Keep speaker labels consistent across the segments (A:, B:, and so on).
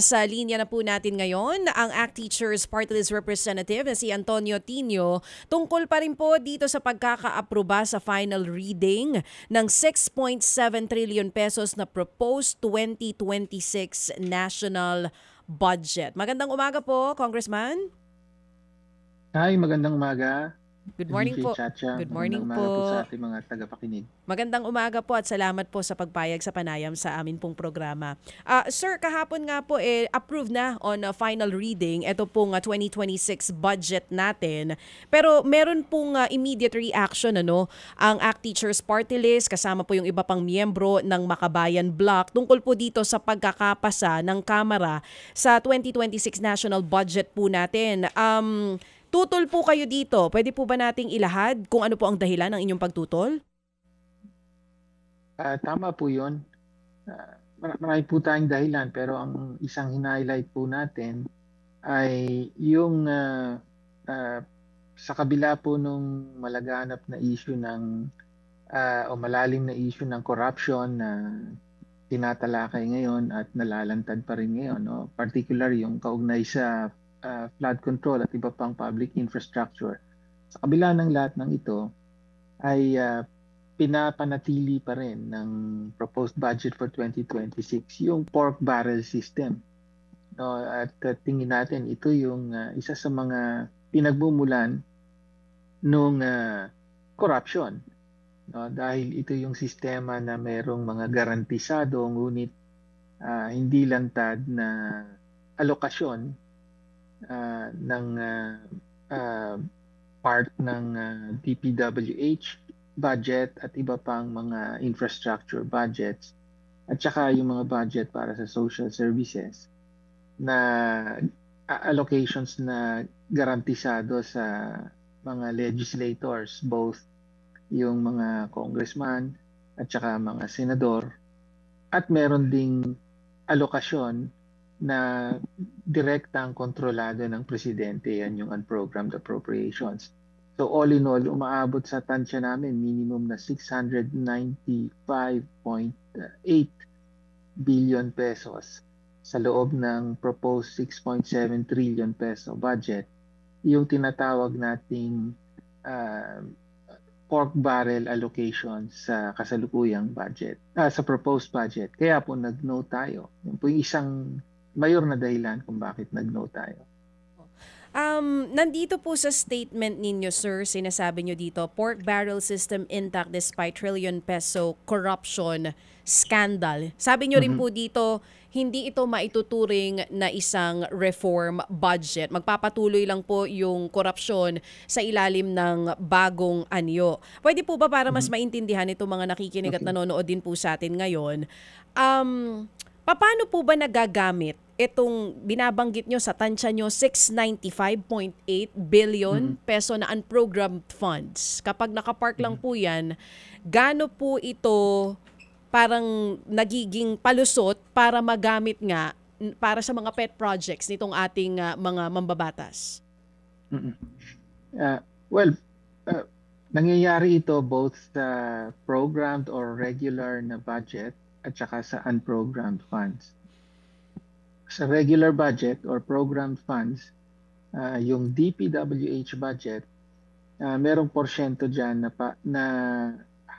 A: Sa linya na po natin ngayon ang ACT Teachers Party List Representative na si Antonio Tino tungkol pa rin po dito sa pagkakaaproba sa final reading ng 6.7 trillion pesos na proposed 2026 national budget. Magandang umaga po, Congressman.
B: Hi, magandang umaga,
A: Good morning
B: DJ
A: po.
B: Chacha.
A: Good
B: Magandang
A: morning
B: umaga po
A: po.
B: sa ating mga tagapakinig.
A: Magandang umaga po at salamat po sa pagpayag sa panayam sa amin pong programa. Sir, kahapon nga po approved na on final reading ito pong 2026 budget natin. Pero meron pong immediate reaction ang ACT Teachers Party List kasama po yung iba pang miyembro ng Makabayan Bloc tungkol po dito sa pagkakapasa ng Kamara sa 2026 national budget po natin. Tutol po kayo dito. Pwede po ba nating ilahad kung ano po ang dahilan ng inyong pagtutol?
B: Tama po yun. Marami po tayong dahilan pero ang isang hinighlight po natin ay yung sa kabila po nung malaganap na issue ng o malalim na issue ng corruption na tinatalakay ngayon at nalalantad pa rin ngayon. No? Particular yung kaugnay sa flood control at iba pang public infrastructure. Sa kabila ng lahat ng ito ay pinapanatili pa rin ng proposed budget for 2026 yung pork barrel system. No, at tingin natin ito yung isa sa mga pinagmumulan nung corruption. No, dahil ito yung sistema na merong mga garantisado ngunit hindi lantad na alokasyon ng part ng DPWH budget at iba pang mga infrastructure budgets at saka yung mga budget para sa social services na allocations na garantisado sa mga legislators, both yung mga congressman at saka mga senador, at meron ding alokasyon na direktang kontrolado ng presidente, yan yung unprogrammed appropriations. So all in all, umaabot sa tansya namin minimum na 695.8 billion pesos sa loob ng proposed 6.7 trillion peso budget, yung tinatawag nating pork barrel allocation sa kasalukuyang budget, sa proposed budget. Kaya po nag-note tayo. Yun po yung isang mayor na dahilan kung bakit nag-note tayo.
A: Nandito po sa statement ninyo, sir, sinasabi nyo dito, pork barrel system intact despite trillion peso corruption scandal. Sabi nyo rin po dito, hindi ito maituturing na isang reform budget. Magpapatuloy lang po yung korupsyon sa ilalim ng bagong anyo. Pwede po ba para mas maintindihan itong mga nakikinig at
B: Okay.
A: nanonood din po sa atin ngayon, paano po ba nagagamit itong binabanggit nyo sa tansya nyo 695.8 billion peso na unprogrammed funds? Kapag nakapark lang po yan, gaano po ito parang nagiging palusot para magamit nga para sa mga pet projects nitong ating mga mambabatas?
B: Well, nangyayari ito both sa programmed or regular na budget at saka sa unprogrammed funds. Sa regular budget or programmed funds, yung DPWH budget, merong porsyento dyan na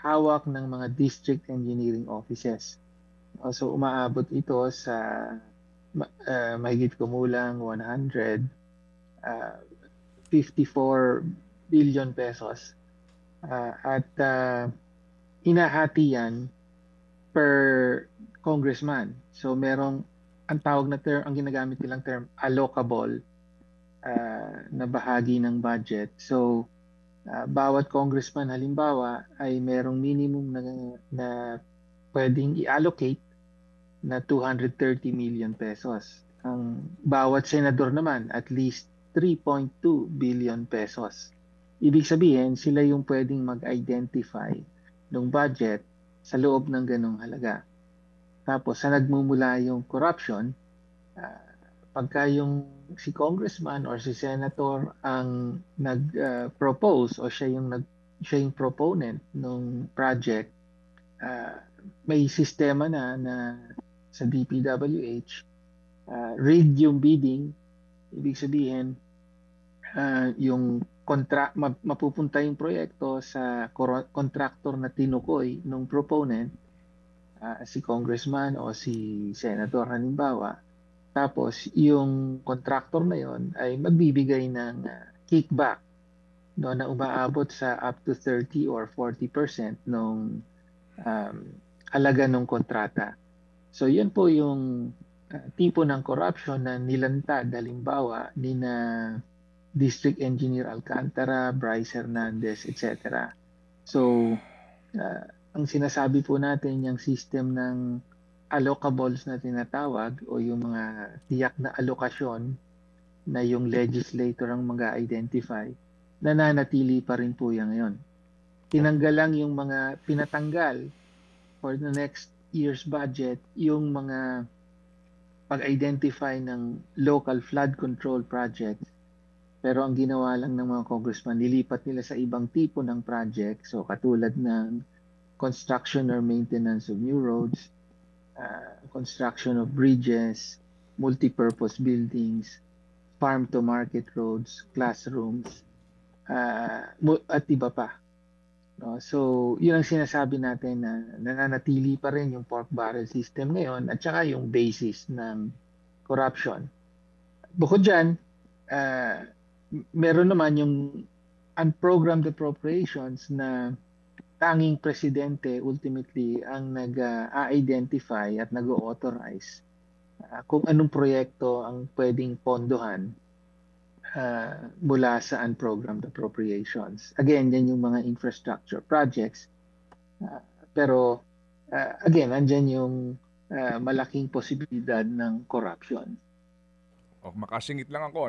B: hawak ng mga district engineering offices. So umaabot ito sa mahigit kumulang 154 billion pesos. At hinahati yan per congressman. So merong ang tawag na term, ang ginagamit nilang term, allocable na bahagi ng budget. So bawat congressman halimbawa ay merong minimum na pwedeng i-allocate na 230 million pesos. Ang bawat senador naman at least 3.2 billion pesos. Ibig sabihin, sila yung pwedeng mag-identify ng budget sa loob ng ganong halaga. Tapos, sa nagmumula yung corruption, pagka yung si congressman or si senator ang nag-propose o siya yung proponent ng project, may sistema na sa DPWH rigged yung bidding, ibig sabihin, yung mapupunta yung proyekto sa contractor na tinukoy ng proponent, si congressman o si senator halimbawa. Tapos yung contractor na yon ay magbibigay ng kickback, no, na umaabot sa up to 30 or 40% nung halaga ng kontrata. So yan po yung tipo ng corruption na nilantad halimbawa ni na District Engineer Alcantara, Bryce Hernandez, etc. So ang sinasabi po natin yung system ng allocables na tinatawag o yung mga tiyak na alokasyon na yung legislator ang mag-identify, nananatili pa rin po yan ngayon. Tinanggal lang yung mga pinatanggal for the next year's budget, yung mga pag-identify ng local flood control projects. Pero ang ginawa lang ng mga congressman, nilipat nila sa ibang tipo ng project. So katulad ng construction or maintenance of new roads, construction of bridges, multi-purpose buildings, farm-to-market roads, classrooms, at iba pa. No? So, yun ang sinasabi natin na nananatili pa rin yung pork barrel system ngayon at saka yung basis ng corruption. Bukod dyan, meron naman yung unprogrammed appropriations na tanging presidente ultimately ang nag-identify at nag-authorize kung anong proyekto ang pwedeng pondohan mula sa unprogrammed appropriations. Again, yan yung mga infrastructure projects. Pero again, andyan yung malaking posibilidad ng corruption.
C: Makasingit lang ako,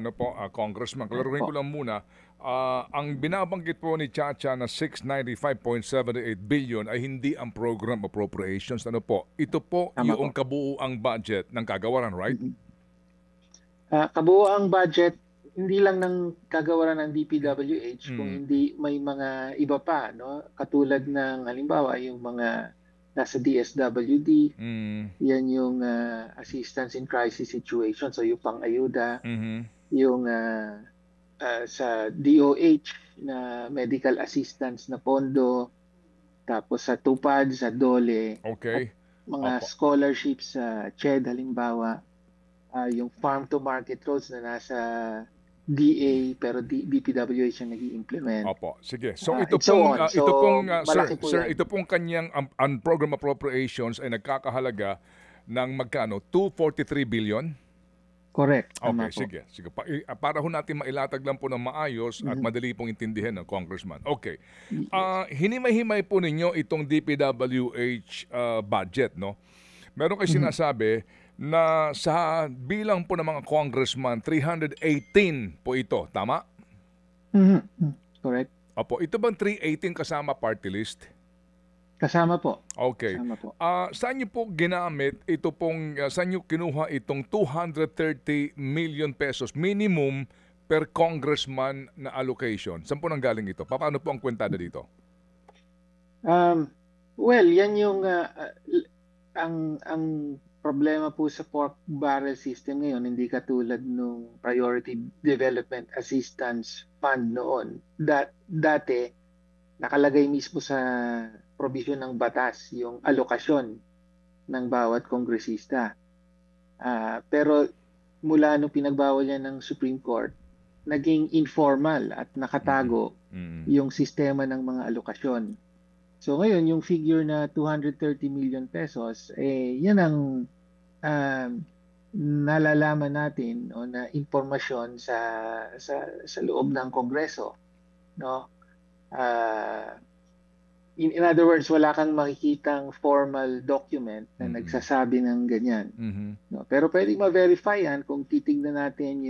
C: Congressman, klaruhin ko lang muna, ang binabanggit po ni Chacha na 695.78 billion ay hindi ang program appropriations. Ito po yung kabuuang budget ng kagawaran, right?
B: Kabuuang budget, hindi lang ng kagawaran ng DPWH, kung hindi may mga iba pa, no? Katulad ng halimbawa yung mga nasa DSWD, yan yung assistance in crisis situation, so yung pang-ayuda, yung sa DOH na medical assistance na pondo, tapos sa TUPAD, sa DOLE, mga scholarships sa CHED halimbawa, yung farm-to-market roads na nasa DA pero DPWH ang nag-i-implement.
C: Opo, sige. So ito pong sir, ito pong kanyang unprogrammed appropriations ay nagkakahalaga ng magkano? 243 billion?
B: Correct.
C: Okay, sige. Para ho natin mailatag lang po ng maayos at madali pong intindihan ng Congressman. Okay. Hinimay-himay po ninyo itong DPWH budget, no? Meron kayo sinasabi na sa bilang po ng mga congressman, 318 po ito. Tama?
B: Correct.
C: Opo. Ito bang 318 kasama party list?
B: Kasama po.
C: Okay.
B: Kasama po.
C: Saan niyo po ginamit ito pong, saan niyo kinuha itong 230 million pesos minimum per congressman na allocation? Saan po nanggaling ito? Paano po ang kwentada dito?
B: Well, yan yung ang problema po sa pork barrel system ngayon, hindi katulad nung Priority Development Assistance Fund noon. Dati, nakalagay mismo sa provision ng batas yung alokasyon ng bawat kongresista. Pero mula nung pinagbawal yan ng Supreme Court, naging informal at nakatago yung sistema ng mga alokasyon. So ngayon, yung figure na 230 million pesos, yan ang nalalaman natin o na impormasyon sa loob ng Kongreso, no? In other words, wala kang makikitang formal document na nagsasabi ng ganyan. No? Pero pwedeng ma-verify yan kung titignan natin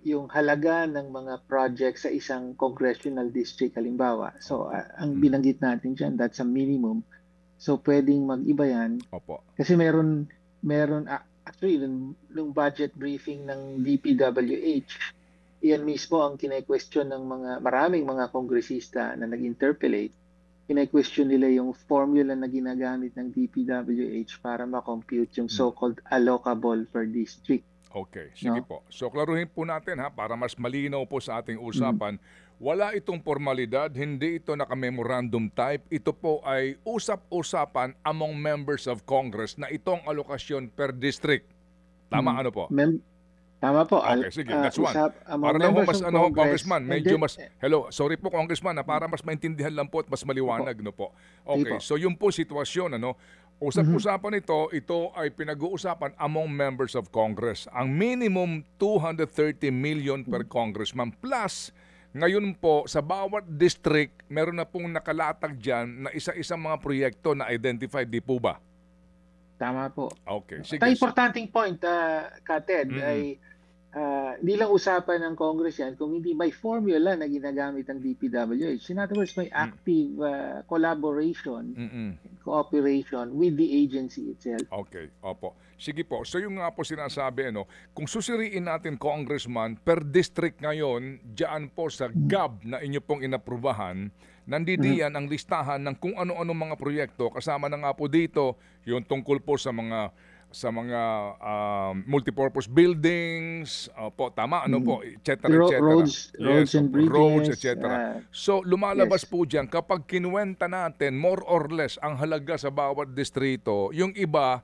B: yung halaga ng mga project sa isang congressional district halimbawa. So ang binanggit natin dyan, that's a minimum. So pwedeng mag-iba yan.
C: Opo.
B: Kasi meron actually nung budget briefing ng DPWH, yan mismo ang kine-question ng maraming mga kongresista na nag-interpellate. ina-question nila yung formula na ginagamit ng DPWH para ma-compute yung so-called allocable per district.
C: Okay, sige
B: No?
C: po. So klaruhin po natin ha, para mas malinaw po sa ating
B: Mm.
C: usapan. Wala itong formalidad, hindi ito naka-memorandum type. Ito po ay usap-usapan among members of Congress na itong alokasyon per district. Tama ano po?
B: Tama po.
C: Okay, sige, that's one.
B: Among
C: Para lang ho
B: members
C: mas
B: of
C: ano,
B: Congress,
C: Congressman,
B: and
C: medyo
B: then-
C: mas hello, sorry po Congressman, para mas maintindihan lang po at mas maliwanag no po. Okay,
B: po.
C: so yung po sitwasyon ano, usap-usapan ito ay pinag-uusapan among members of Congress. Ang minimum 230 million per congressman plus ngayon po sa bawat district meron na pong nakalatag diyan na isa-isang mga proyekto na identified, di po ba?
B: Tama po.
C: Okay, sige.
B: Ang importanting point, Kated,
C: Mm-mm.
B: ay hindi lang usapan ng Congress yan, kung hindi may formula na ginagamit ng DPWH. In other words, may active collaboration, cooperation with the agency itself.
C: Okay, opo. Sige po. So yung nga po sinasabi, kung susiriin natin, Congressman, per district ngayon, diyan po sa GAB na inyo pong inaprubahan, nandidiyan ang listahan ng kung ano-ano mga proyekto. Kasama na nga po dito yung tungkol po sa mga multipurpose buildings, po tama po, etc.
B: Roads and bridges.
C: Roads, etc. So lumalabas
B: yes.
C: po diyan kapag kinuwenta natin more or less ang halaga sa bawat distrito, yung iba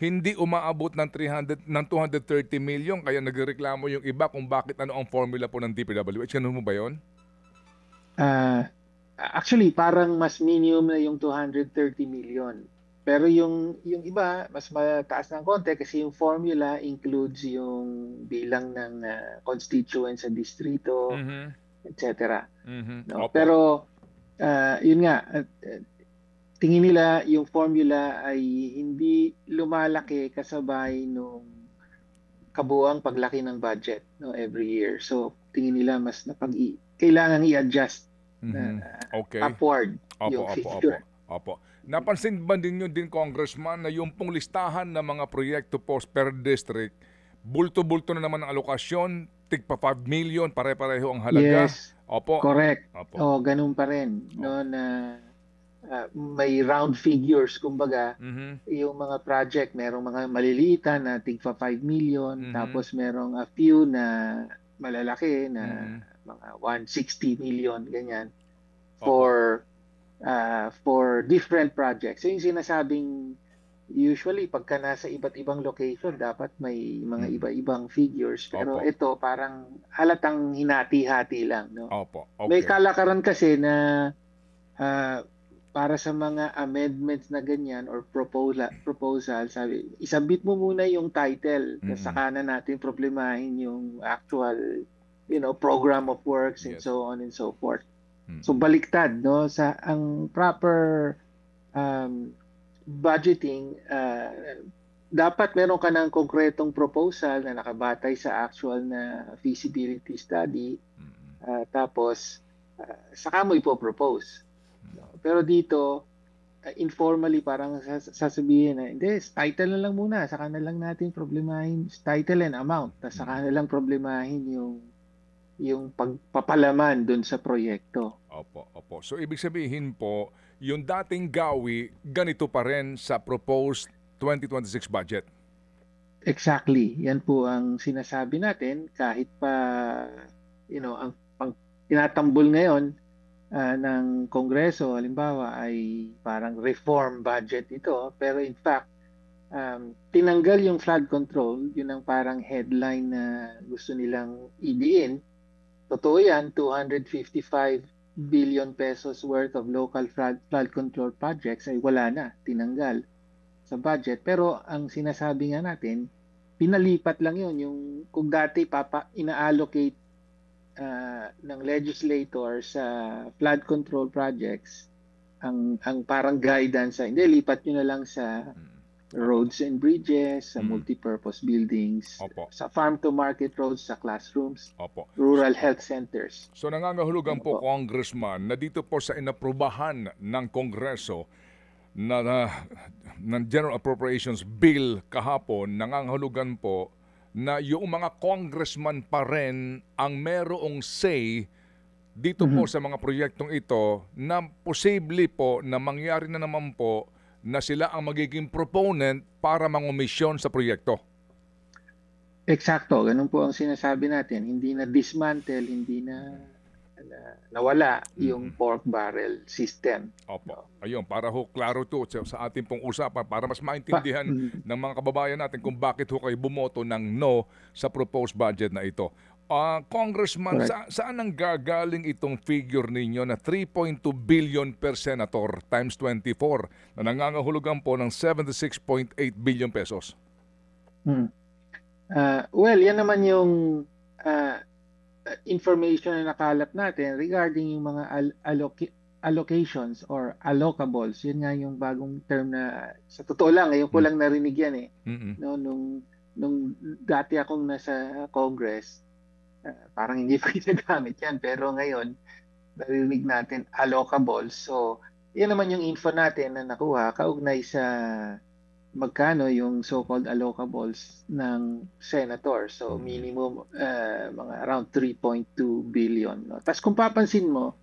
C: hindi umaabot ng 230 million, kaya nagrereklamo yung iba kung bakit ano ang formula po ng DPWH. Ganun mo ba yun?
B: Actually, parang mas minimum na yung 230 million. Pero yung iba, mas mataas ng konti kasi yung formula includes yung bilang ng constituents sa distrito, etc. No? Pero yun nga, tingin nila yung formula ay hindi lumalaki kasabay nung kabuuang paglaki ng budget every year. So tingin nila mas kailangan i-adjust upward yung figure.
C: Opo. Napansin ba ninyo din, Congressman, na yung pong listahan ng mga proyekto po per district, bulto-bulto na naman ang alokasyon, tigpa 5 million, pare-pareho ang halaga?
B: Yes,
C: opo.
B: Correct.
C: Opo.
B: Ganun pa rin. No, na may round figures, kumbaga, yung mga project, merong mga maliliitan na tigpa 5 million, tapos merong a few na malalaki na mga 160 million, ganyan, for different projects. So yung sinasabing usually pagka nasa iba't ibang location dapat may mga iba-ibang figures, pero ito parang halatang hinati-hati lang, no?
C: Opo. Okay.
B: May kalakaran kasi na para sa mga amendments na ganyan or proposal, sabi isabit mo muna yung title, saka na natin problemahin yung actual program of works and so on and so forth. So baliktad, no, sa ang proper budgeting, dapat meron ka ng konkretong proposal na nakabatay sa actual na feasibility study, tapos saka mo ipopropose. Pero dito informally parang sasabihin na hindi, title na lang muna, saka na lang natin problemahin title and amount, saka na lang problemahin yung pagpapalaman dun sa proyekto.
C: Opo. So ibig sabihin po, yung dating gawi, ganito pa rin sa proposed 2026 budget?
B: Exactly. Yan po ang sinasabi natin kahit pa ang tinatambol ngayon ng Kongreso, halimbawa ay parang reform budget ito, pero in fact tinanggal yung flood control, yun ang parang headline na gusto nilang idiin. Totoo yan, 255 billion pesos worth of local flood control projects ay wala na, tinanggal sa budget. Pero ang sinasabi nga natin, pinalipat lang yun. Yung kung dati ina-allocate ng legislator sa flood control projects, ang parang guidance hindi, lipat nyo na lang sa roads and bridges, sa multipurpose buildings, sa farm-to-market roads, sa classrooms, rural health centers.
C: So nangangahulugan po, Congressman, na dito po sa inaprubahan ng Kongreso ng General Appropriations Bill kahapon, nangangahulugan po na yung mga congressman pa rin ang merong say dito po sa mga proyektong ito na posible po na mangyari na naman po na sila ang magiging proponent para mangomisyon sa proyekto.
B: Eksakto, ganun po ang sinasabi natin. Hindi na dismantle, hindi na nawala yung pork barrel system.
C: Opo. Ayun, para ho klaro to sa ating pong usapan para mas maintindihan ng mga kababayan natin kung bakit ho kayo bumoto ng no sa proposed budget na ito. Congressman, saan ang gagaling itong figure ninyo na 3.2 billion per senator times 24 na nangangahulugan po ng 76.8 billion pesos?
B: Well, yan naman yung information na nakalap natin regarding yung mga allocations or allocables. Yun nga yung bagong term na sa totoo lang, ngayon ko lang narinig yan No, nung dati akong nasa Congress, parang hindi pa ginagamit yan. Pero ngayon, narinig natin allocables. So, yan naman yung info natin na nakuha kaugnay sa magkano yung so-called allocables ng senator. So, minimum mga around 3.2 billion. No? Tapos kung papansin mo,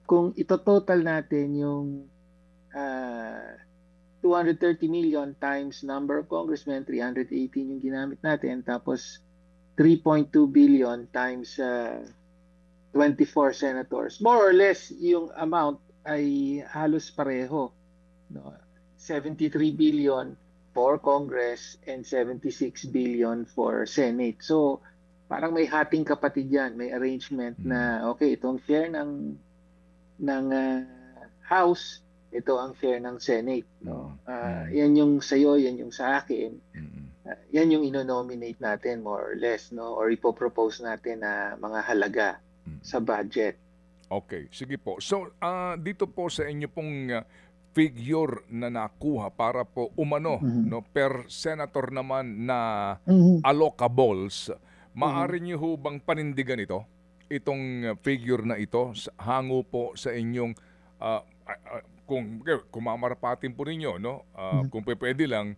B: kung ito-total natin yung 230 million times number of congressmen, 318 yung ginamit natin, tapos 3.2 billion times 24 senators. More or less, yung amount ay halos pareho. No? 73 billion for Congress and 76 billion for Senate. So, parang may hating kapatid yan. May arrangement na, okay, itong share ng House, ito ang share ng Senate. No? Yan yung sa'yo, yan yung sa akin. Yan yung ino-nominate natin more or less, no? Or ipopropose natin na mga halaga sa budget.
C: Okay, sige po. So, dito po sa inyo pong figure na nakuha para po umano no per senator naman na allocables, maaari niyo ho bang panindigan ito? Itong figure na ito hango po sa inyong kung mamarapatin po ninyo no kung pwede lang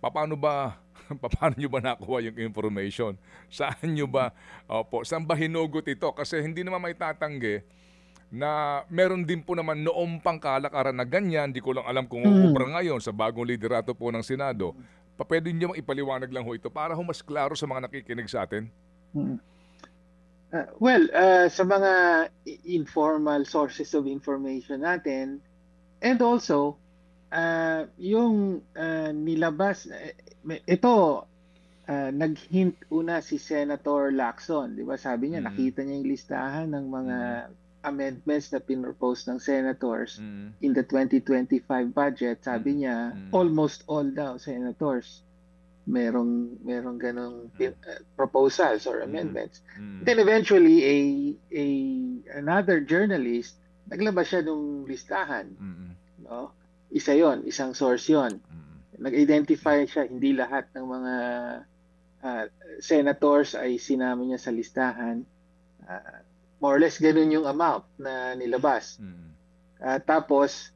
C: paano niyo ba nakuha yung information? Saan niyo ba saan ba hinugot ito? Kasi hindi naman may tatanggi na meron din po naman noong pangkalakaran na ganyan, di ko lang alam kung uubra ngayon sa bagong liderato po ng Senado. Pwede niyo ipaliwanag lang ho ito para ho mas klaro sa mga nakikinig sa atin?
B: Sa mga informal sources of information natin, and also, yung nilabas, ito, nag-hint una si Senator Lacson. Di ba? Sabi niya, nakita niya yung listahan ng mga amendments na pinropose ng senators in the 2025 budget. Sabi niya, almost all daw senators merong ganong proposals or amendments. Then eventually another journalist naglabas siya ng listahan. No? Isa 'yon, isang source 'yon. Nag-identify siya, hindi lahat ng mga senators ay sinama niya sa listahan. More or less ganun yung amount na nilabas. Tapos,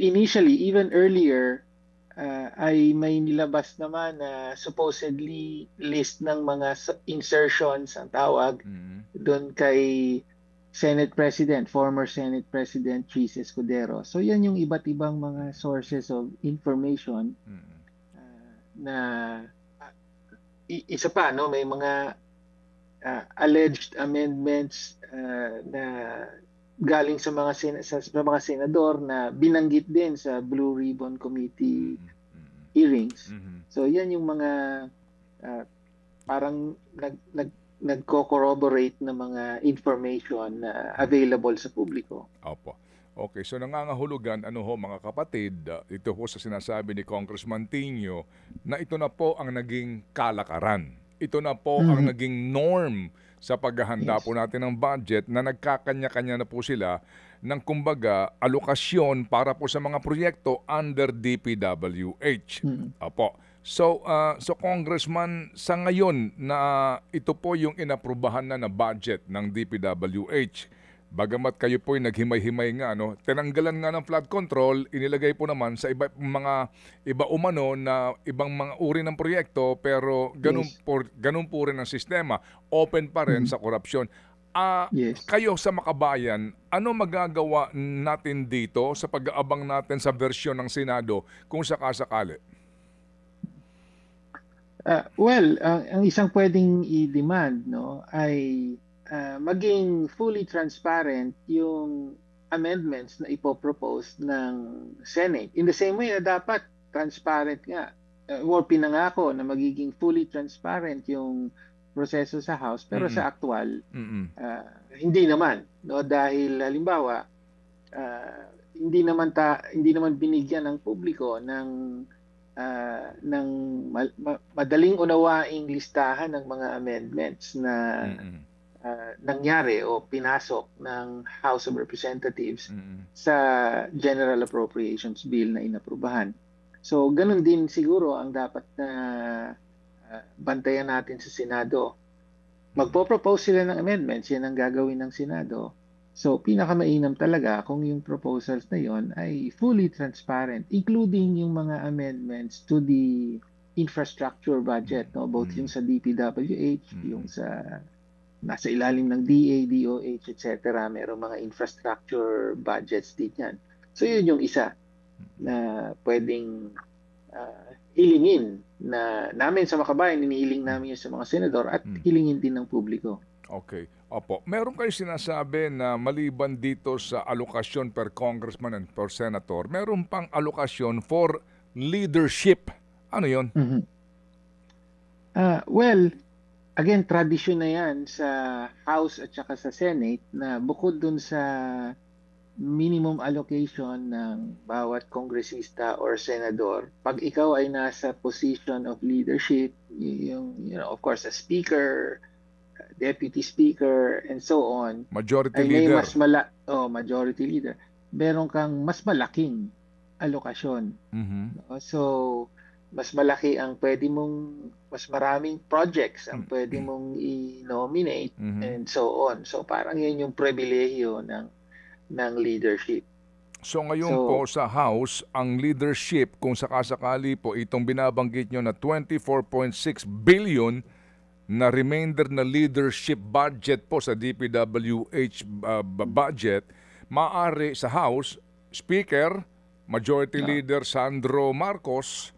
B: initially, even earlier, ay may nilabas naman na supposedly list ng mga insertions ang tawag doon kay former Senate President Chis Escudero. So yan yung iba't ibang mga sources of information na isa pa, no, may mga alleged amendments na galing sa mga senador na binanggit din sa Blue Ribbon Committee hearings. So yan yung mga parang nagko-corroborate na mga information na available sa publiko.
C: Opo. Okay, so nangangahulugan mga kapatid, ito po sa sinasabi ni Congressman Tinio na ito na po ang naging kalakaran. Ito na po ang naging norm sa paghahanda po natin ng budget na nagkakanya-kanya na po sila ng kumbaga alokasyon para po sa mga proyekto under DPWH. Apo. So Congressman, sa ngayon na ito po yung inaprubahan na budget ng DPWH, bagamat kayo po ay naghimay-himay nga, tinanggalan nga ng flood control, inilagay po naman sa iba umano na ibang mga uri ng proyekto, pero ganun po rin ang sistema. Open pa rin sa korupsyon.
B: Yes.
C: Kayo sa Makabayan, ano magagawa natin dito sa pag-aabang natin sa versyon ng Senado kung sakasakali?
B: Well, ang isang pwedeng i-demand, no, ay maging fully transparent yung amendments na ipopropose ng Senate. In the same way na dapat transparent nga, or pinangako na magiging fully transparent yung proseso sa House, pero sa actual, hindi naman, no, dahil halimbawa, hindi naman binigyan ng publiko ng madaling unawaing listahan ng mga amendments na nangyari o pinasok ng House of Representatives sa General Appropriations Bill na inaprubahan. So, ganun din siguro ang dapat na bantayan natin sa Senado. Magpo-propose sila ng amendments, yan ang gagawin ng Senado. So, pinakamainam talaga kung yung proposals na yon ay fully transparent, including yung mga amendments to the infrastructure budget, no? Both yung sa DPWH, yung sa nasa ilalim ng DA, DOH, etc. Merong mga infrastructure budgets din yan. So, yun yung isa na pwedeng hilingin na namin sa Makabayan, inihiling namin yun sa mga senador at hilingin din ng publiko.
C: Okay. Opo. Meron kayo sinasabi na maliban dito sa alokasyon per congressman and per senator, meron pang alokasyon for leadership. Ano yun?
B: Well, again, tradisyon na yan sa House at saka sa Senate na bukod dun sa minimum allocation ng bawat kongresista or senador, pag ikaw ay nasa position of leadership, of course, a speaker, deputy speaker, and so on,
C: majority
B: ay may
C: leader.
B: Majority leader. Meron kang mas malaking alokasyon. So, mas malaki ang mas maraming projects ang pwede mong i-nominate and so on. So, parang yun yung pribilehiyo ng leadership.
C: So ngayon po sa House, ang leadership, kung sakasakali po itong binabanggit nyo na 24.6 billion na remainder na leadership budget po sa DPWH budget, maaari sa House, Speaker, Majority Leader Sandro Marcos,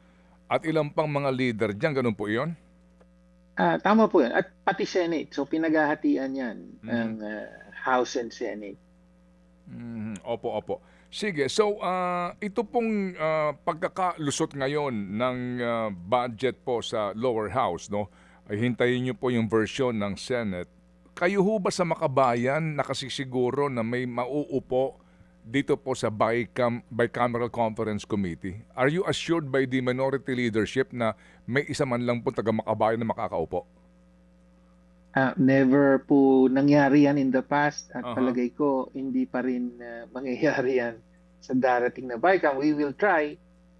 C: at ilang pang mga leader dyan. Ganun po yun?
B: Tama po yun. At pati Senate. So pinaghahatian yan ng House and Senate.
C: Opo. Sige, so ito pong pagkakalusot ngayon ng budget po sa lower house, no? Ay hintayin niyo po yung version ng Senate. Kayo ho ba sa Makabayan nakasisiguro na may mauupo dito po sa Bicameral Conference Committee? Are you assured by the minority leadership na may isa man lang po taga Makabayan na makakaupo?
B: Never po nangyari yan in the past at palagay ko hindi pa rin mangyayari yan sa darating na BICAM. We will try,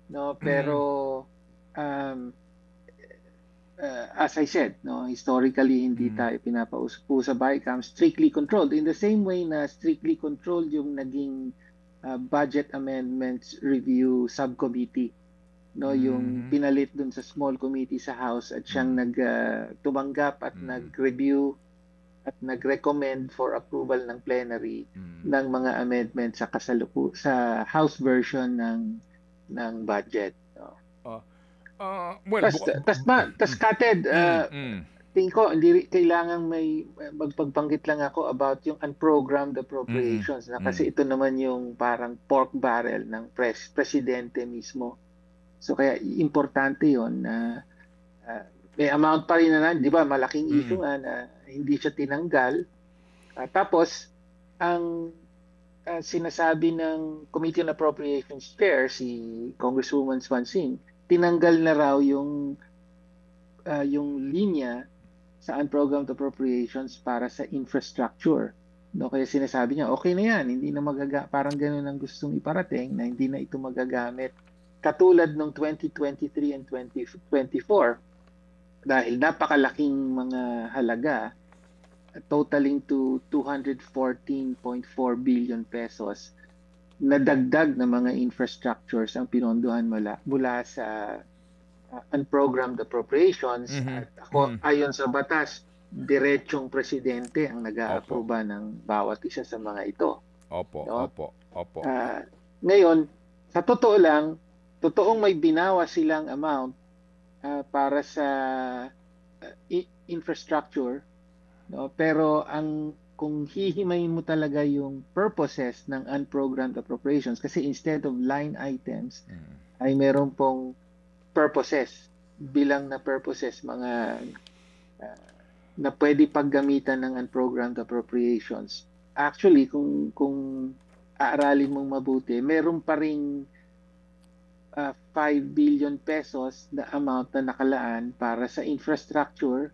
B: no, pero as I said, no, historically hindi tayo pinapaupo sa BICAM strictly controlled in the same way na strictly controlled yung naging budget amendments review subcommittee, no, yung pinalit dun sa small committee sa House at siyang tumanggap at nag-review at nag-recommend for approval ng plenary ng mga amendments sa House version ng budget. Tas Kated, tingin ko hindi kailangan may magpagbanggit lang ako about yung unprogrammed appropriations na kasi ito naman yung parang pork barrel ng presidente mismo. So kaya importante yon na may amount pa rin na, di ba, malaking issue nga na hindi siya tinanggal. Tapos ang sinasabi ng Committee on Appropriations Chair, si Congresswoman Swansing, tinanggal na raw yung linya sa unprogrammed appropriations para sa infrastructure. No, kaya sinasabi niya, okay na yan, hindi na parang gano'n ang gustong iparating na hindi na ito magagamit katulad ng 2023 and 2024 dahil napakalaking mga halaga totaling to 214.4 billion pesos na dagdag na mga infrastructures ang pinondohan mula sa unprogrammed appropriations. At ako, ayon sa batas, diretsong presidente ang nag-aaproba ng bawat isa sa mga ito.
C: Opo,
B: No?
C: opo, opo.
B: Ngayon, sa totoo lang, totoong may binawa silang amount para sa infrastructure, no? Pero kung hihimayin mo talaga yung purposes ng unprogrammed appropriations, kasi instead of line items, ay meron pong purposes, bilang na purposes, mga na pwede paggamitan ng unprogrammed appropriations. Actually, kung aaralin mong mabuti, meron pa ring 5 billion pesos na amount na nakalaan para sa infrastructure.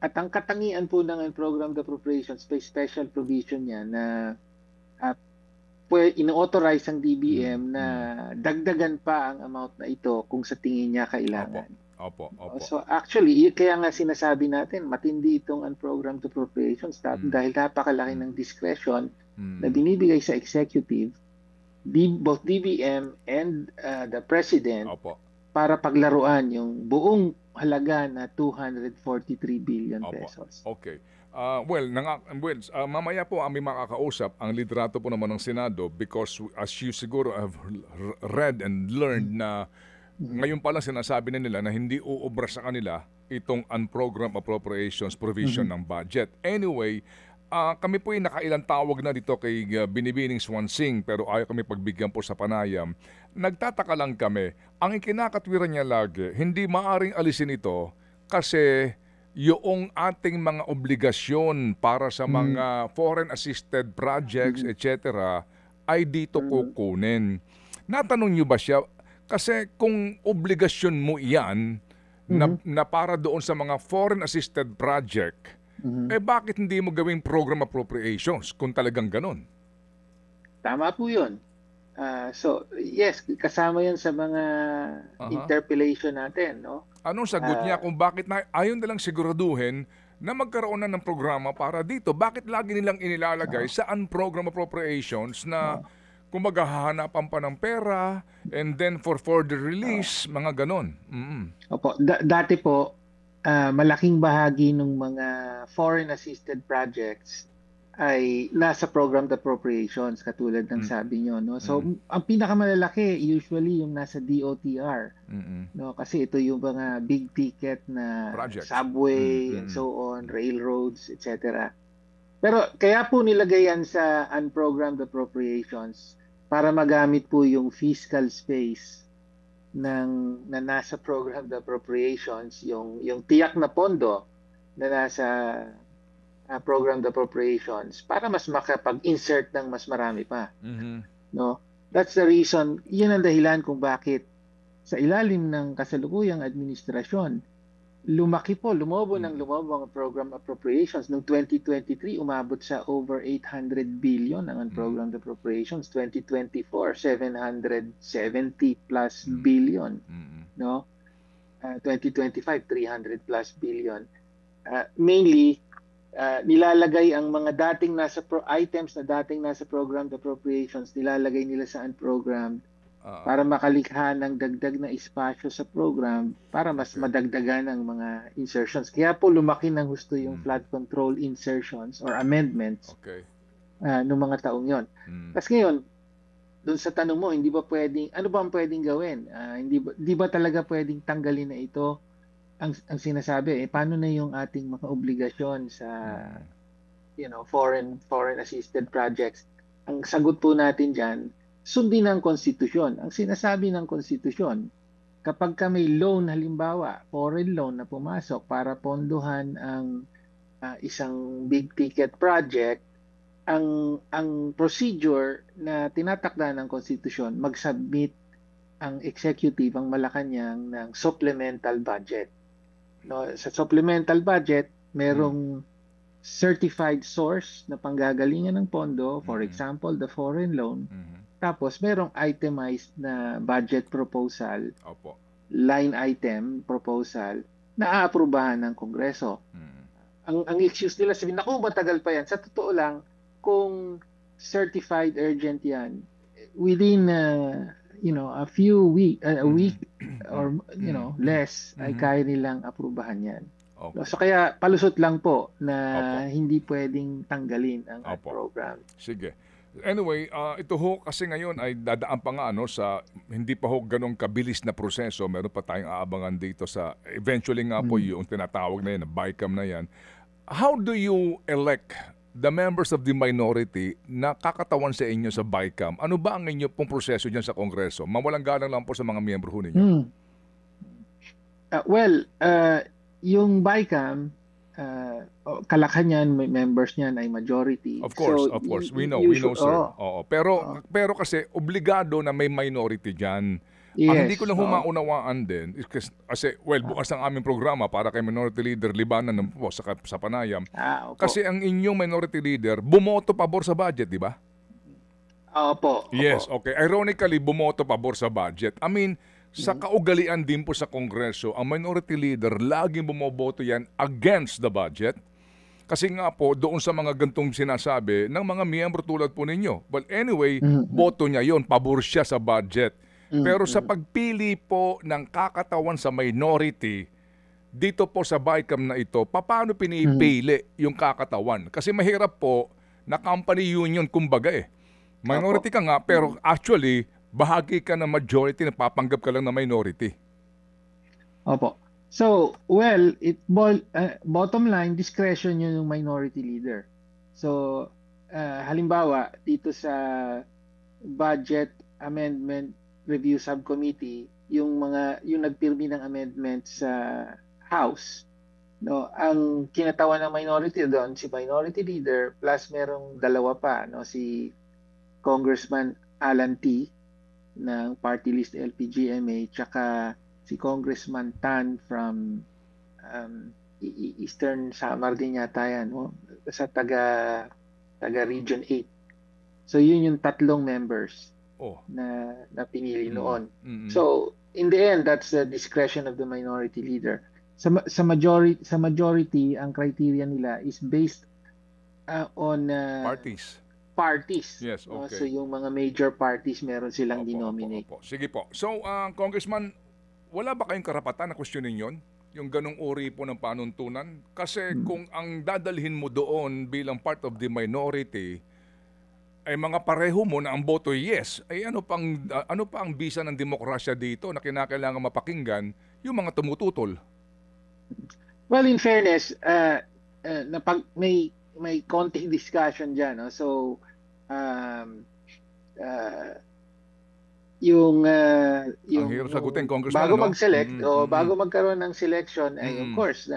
B: At ang katangian po ng unprogrammed appropriations, may special provision yan na ino-authorize ang DBM na dagdagan pa ang amount na ito kung sa tingin niya kailangan.
C: Opo.
B: So actually, kaya nga sinasabi natin, matindi itong unprogrammed appropriations dahil napakalaki ng discretion na binibigay sa executive, both DBM and the President, para paglaruan yung buong halaga na 243 billion pesos.
C: Okay. Mamaya po aming makakausap ang liderato po naman ng Senado because as you siguro have read and learned na ngayon pa lang sinasabi na nila na hindi uubra sa kanila itong unprogrammed appropriations provision ng budget. Anyway, kami po ay nakailang tawag na dito kay Binibining Swansing pero ayaw kami pagbigyan po sa panayam. Nagtataka lang kami, ang ikinakatwiran niya lagi, hindi maaring alisin ito kasi yung ating mga obligasyon para sa mga foreign assisted projects, etc. ay dito kukunin. Natanong niyo ba siya? Kasi kung obligasyon mo iyan na para doon sa mga foreign assisted project, bakit hindi mo gawing program appropriations kung talagang ganon?
B: Tama po yun. So, yes, kasama yan sa mga interpellation natin, no?
C: Anong sagot niya kung bakit ayon nilang siguraduhin na magkaroon na ng programa para dito? Bakit lagi nilang inilalagay sa unprogram appropriations na kung maghahanapan pa ng pera and then for further release, mga ganon?
B: Opo, dati po, malaking bahagi ng mga foreign assisted projects ay nasa programmed appropriations katulad ng sabi nyo, no? So ang pinakamalalaki usually yung nasa DOTR, no? Kasi ito yung mga big ticket na projects, subway and so on, railroads, etc. Pero kaya po nilagay yan sa unprogrammed appropriations para magamit po yung fiscal space na nasa programmed appropriations, yung tiyak na pondo na nasa programmed appropriations para mas makapag-insert ng mas marami pa. No? That's the reason, yun ang dahilan kung bakit sa ilalim ng kasalukuyang administrasyon, lumobo ang program appropriations. Noong 2023, umabot sa over 800 billion ang unprogrammed appropriations. 2024, 770 plus billion. No? 2025, 300 plus billion. Mainly, nilalagay ang mga dating nasa items na dating nasa programmed appropriations, nilalagay nila sa unprogrammed para makalikha ng dagdag na espasyo sa program para mas madagdagan ang mga insertions. Kaya po lumaki ng husto yung flood control insertions or amendments noong mga taong yon. Tapos ngayon, doon sa tanong mo, hindi ba pwedeng, ano ba ang pwedeng gawin? Hindi ba talaga pwedeng tanggalin na ito? Ang sinasabi, paano na yung ating mga obligasyon sa foreign assisted projects? Ang sagot po natin diyan, sundin ang konstitusyon. Ang sinasabi ng konstitusyon, kapag ka may loan, halimbawa, foreign loan na pumasok para pondohan ang isang big ticket project, ang procedure na tinatakda ng konstitusyon, mag-submit ang executive, ang Malacanang, ng supplemental budget. No, sa supplemental budget, merong certified source na panggagalingan ng pondo, for example, the foreign loan. Tapos merong itemized na budget proposal, line item proposal na aaprubahan ng Kongreso. Ang excuse nila, sabihin, naku, matagal pa yan. Sa totoo lang, kung certified urgent yan, within a few week, a week or less, ay kaya nilang aprubahan yan.
C: Okay.
B: So kaya palusot lang po na
C: Opo.
B: hindi pwedeng tanggalin ang
C: Opo.
B: program.
C: Sige. Anyway, ito ho kasi ngayon ay dadaan pa nga sa hindi pa ho ganong kabilis na proseso. Meron pa tayong aabangan dito sa eventually nga po yung tinatawag na yan, BICAM na yan. How do you elect the members of the minority na kakatawan sa inyo sa BICAM? Ano ba ang inyo pong proseso dyan sa Kongreso? Mawalang galang lang po sa mga miyembro ho ninyo.
B: Yung BICAM, kalakhan niyan, members niyan ay majority.
C: Of course,
B: So,
C: of course. We
B: you
C: know, sir.
B: should-
C: Oo. Pero kasi obligado na may minority diyan. Ang
B: Yes,
C: hindi ko lang humaunawaan din is kasi bukas ang aming programa para kay Minority Leader Libanan ng po sa Panayam.
B: Opo.
C: Kasi ang inyong Minority Leader bumoto pabor sa budget, di ba?
B: Opo.
C: Yes,
B: Opo.
C: okay. Ironically, bumoto pabor sa budget. I mean, sa kaugalian din po sa Kongreso, ang Minority Leader laging bumoboto yan against the budget. Kasi nga po, doon sa mga gantong sinasabi ng mga miyembro tulad po ninyo. Well, anyway, boto niya yon, pabor siya sa budget. Pero sa pagpili po ng kakatawan sa minority, dito po sa BICAM na ito, paano pinipili yung kakatawan? Kasi mahirap po na company union kumbaga eh. Minority ka nga, pero actually, bahagi ka ng majority, napapanggap ka lang na minority.
B: Opo. So, bottom line, discretion yun yung minority leader. So, halimbawa, dito sa Budget Amendment Review Subcommittee, yung nagpirmi ng amendment sa House, no, ang kinatawan ng minority doon si minority leader plus merong dalawa pa, no, si Congressman Alan T ng party list LPGMA tsaka si Congressman Tan from Eastern Samar din yata yan, no? Sa taga Region 8. So yun yung tatlong members na pinili noon. So in the end, that's the discretion of the minority leader. Sa majority, ang criteria nila is based on parties.
C: Yes, okay.
B: So yung mga major parties meron silang denominate.
C: Opo. Sige po. So, Congressman, wala ba kayong karapatan na questionin yon? Yung ganong uri po ng panuntunan? Kasi kung ang dadalhin mo doon bilang part of the minority ay mga pareho mo na ang boto yes, ay ano pa ang bisa ng demokrasya dito na kinakailangan mapakinggan yung mga tumututol?
B: Well, in fairness, may konting discussion dyan. No? So, yung
C: ang hirap sagutin, Congressman,
B: bago
C: no?
B: mag-select o bago magkaroon ng selection, ay of course,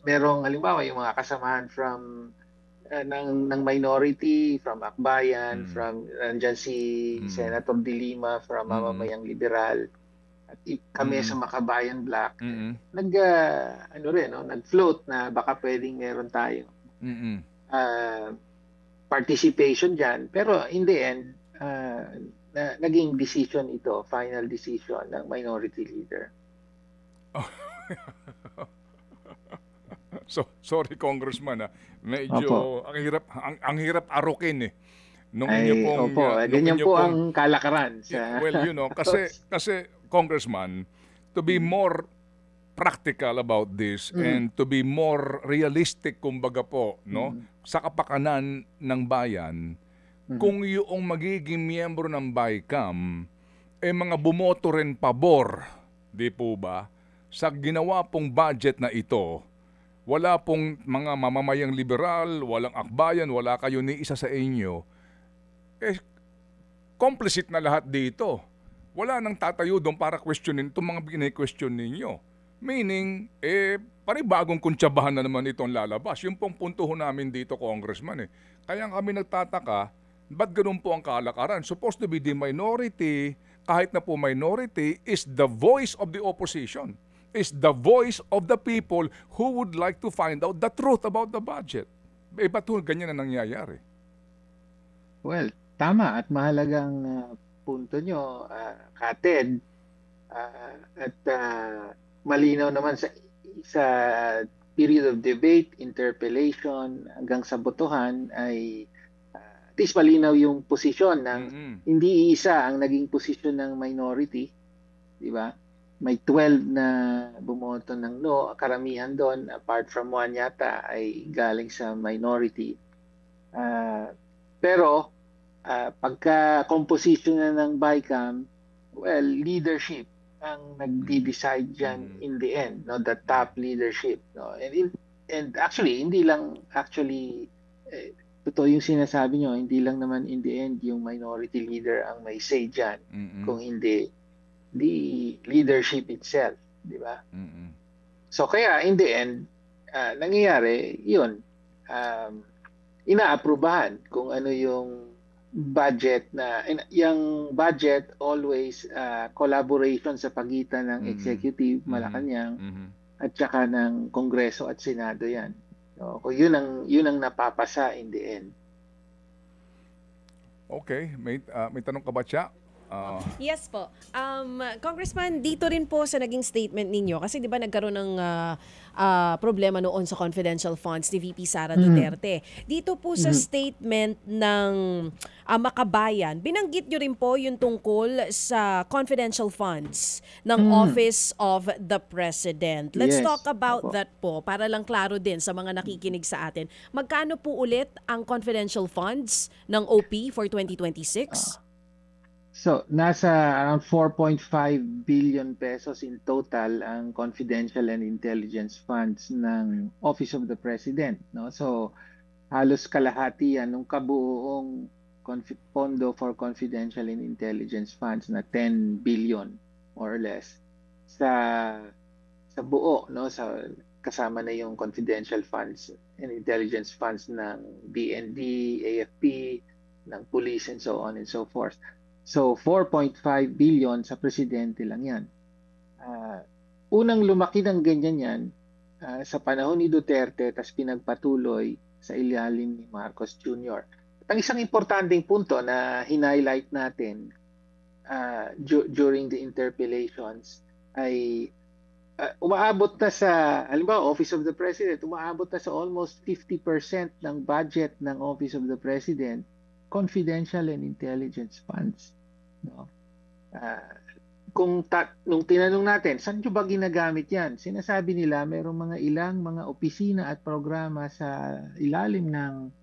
B: merong halimbawa yung mga kasamahan from ng minority, from Akbayan, from nandyan si Senator De Lima from Mamamayang Liberal, at kami sa Makabayan Black, nag-float na baka pwedeng meron tayo participation dyan. Pero in the end, naging decision ito, final decision ng minority leader.
C: So, sorry Congressman, medyo ang hirap arukin eh. Nung inyo pong
B: ganyan po ang kalakaran sa
C: well, kasi Congressman, to be more practical about this and to be more realistic kumbaga po, no, sa kapakanan ng bayan, kung yung magiging miyembro ng BICAM mga bumoto rin pabor, di po ba, sa ginawa pong budget na ito, wala pong mga mamamayang liberal, walang akbayan, wala kayo ni isa sa inyo, complicit na lahat dito. Wala nang tatayo doon para questionin itong mga bine-question ninyo. Meaning, panibagong kuntsabahan na naman itong lalabas. Yung pong punto ho namin dito, Congressman. Kaya kami nagtataka, ba't ganun po ang kalakaran? Supposed to be the minority, kahit na po minority, is the voice of the opposition. Is the voice of the people who would like to find out the truth about the budget. Ba't ganyan na nangyayari?
B: Well, tama at mahalagang punto nyo, Kated, at malinaw naman sa period of debate, interpellation, hanggang sa botohan ay at least malinaw yung posisyon ng hindi isa ang naging posisyon ng minority, di ba? may 12 na bumoto ng no. Karamihan doon, apart from one yata, ay galing sa minority. Pero pagka composition na ng BICAM, well, leadership ang nagdi-decide dyan in the end, no, the top leadership, no. And actually hindi lang totoo yung sinasabi nyo, hindi lang naman in the end yung minority leader ang may say dyan, kung hindi the leadership itself, di ba? So kaya in the end, nangyayari yun, inaaprubahan kung ano yung budget na yung budget always collaboration sa pagitan ng executive Malacanang at saka ng Kongreso at Senado yan. So, yun ang napapasa in the end.
C: Okay, may tanong ka ba siya?
A: Yes po. Congressman, dito rin po sa naging statement ninyo, kasi di ba nagkaroon ng problema noon sa confidential funds ni VP Sara Duterte. Dito po sa statement ng Makabayan, binanggit nyo rin po yung tungkol sa confidential funds ng Office of the President. Let's talk about that po, para lang klaro din sa mga nakikinig sa atin. Magkano po ulit ang confidential funds ng OP for 2026?
B: So, nasa around 4.5 billion pesos in total ang confidential and intelligence funds ng Office of the President, no? So, halos kalahati yan nung kabuoong pondo for confidential and intelligence funds na 10 billion more or less sa buo, no? Sa kasama na yung confidential funds and intelligence funds ng BND, AFP, ng police and so on and so forth. So, 4.5 billion sa presidente lang yan. Unang lumaki ng ganyan yan sa panahon ni Duterte, tas pinagpatuloy sa ilalim ni Marcos Jr. At ang isang importanteng punto na hinighlight natin during the interpellations ay umaabot na sa, halimbawa, Office of the President, umaabot na sa almost 50% ng budget ng Office of the President confidential and intelligence funds, no? Nung tinanong natin, saan nyo ba ginagamit yan? Sinasabi nila mayroong ilang mga opisina at programa sa ilalim ng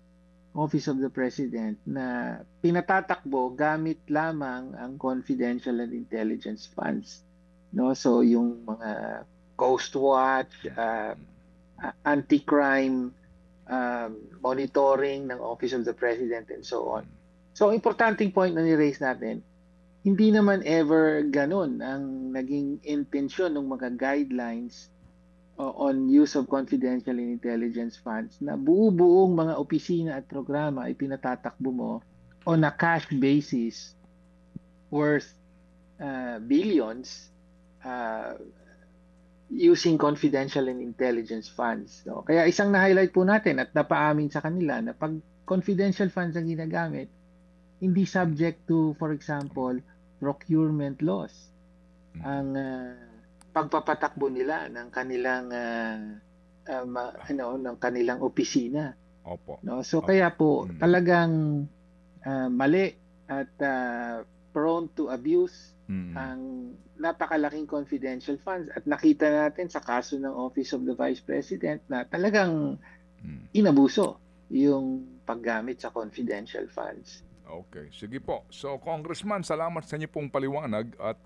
B: Office of the President na pinatatakbo gamit lamang ang confidential and intelligence funds, no? So yung mga Coast Watch, anti-crime monitoring ng Office of the President and so on. So, importanting point na ni-raise natin, hindi naman ever ganun ang naging intensyon ng mga guidelines on use of confidential and intelligence funds na buo-buong mga opisina at programa ay pinatatakbo mo on a cash basis worth billions using confidential and intelligence funds. So, kaya isang na-highlight po natin at napaamin sa kanila na pag confidential funds ang ginagamit, hindi subject to, for example, procurement laws. Ang pagpapatakbo nila ng kanilang ng kanilang opisina.
C: Opo.
B: No? So kaya po talagang mali at prone to abuse ang napakalaking confidential funds, at nakita natin sa kaso ng Office of the Vice President na talagang inabuso yung paggamit sa confidential funds.
C: Okay, sige po. So Congressman, salamat sa inyo pong paliwanag at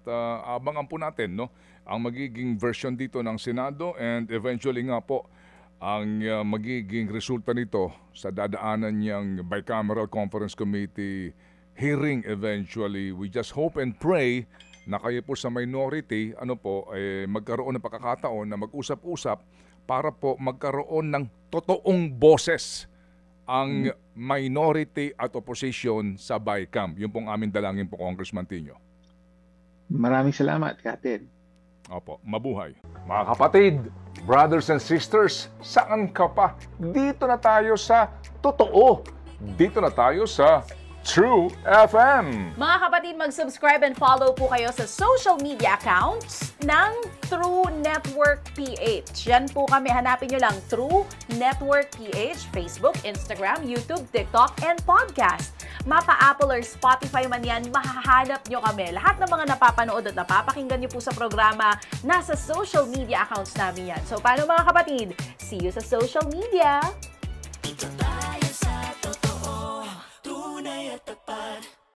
C: abangan po natin, no, ang magiging version dito ng Senado and eventually nga po ang magiging resulta nito sa dadaanan niyang Bicameral Conference Committee hearing eventually. We just hope and pray na kayo po sa minority magkaroon ng pagkakataon na mag-usap-usap para po magkaroon ng totoong boses ang minority at opposition sa BICAM. Yun pong aming dalangin po, Congressman Tino.
B: Maraming salamat, Kapatid.
C: Opo, mabuhay. Mga kapatid, brothers and sisters, saan ka pa? Dito na tayo sa totoo. Dito na tayo sa True FM.
A: Mga kapatid, mag-subscribe and follow po kayo sa social media accounts ng True Network PH. Yan po kami. Hanapin nyo lang True Network PH, Facebook, Instagram, YouTube, TikTok, and podcast. Mapa Apple or Spotify man yan, mahahanap nyo kami. Lahat ng mga napapanood at napapakinggan nyo po sa programa, nasa social media accounts namin yan. So, paano mga kapatid? See you sa social media!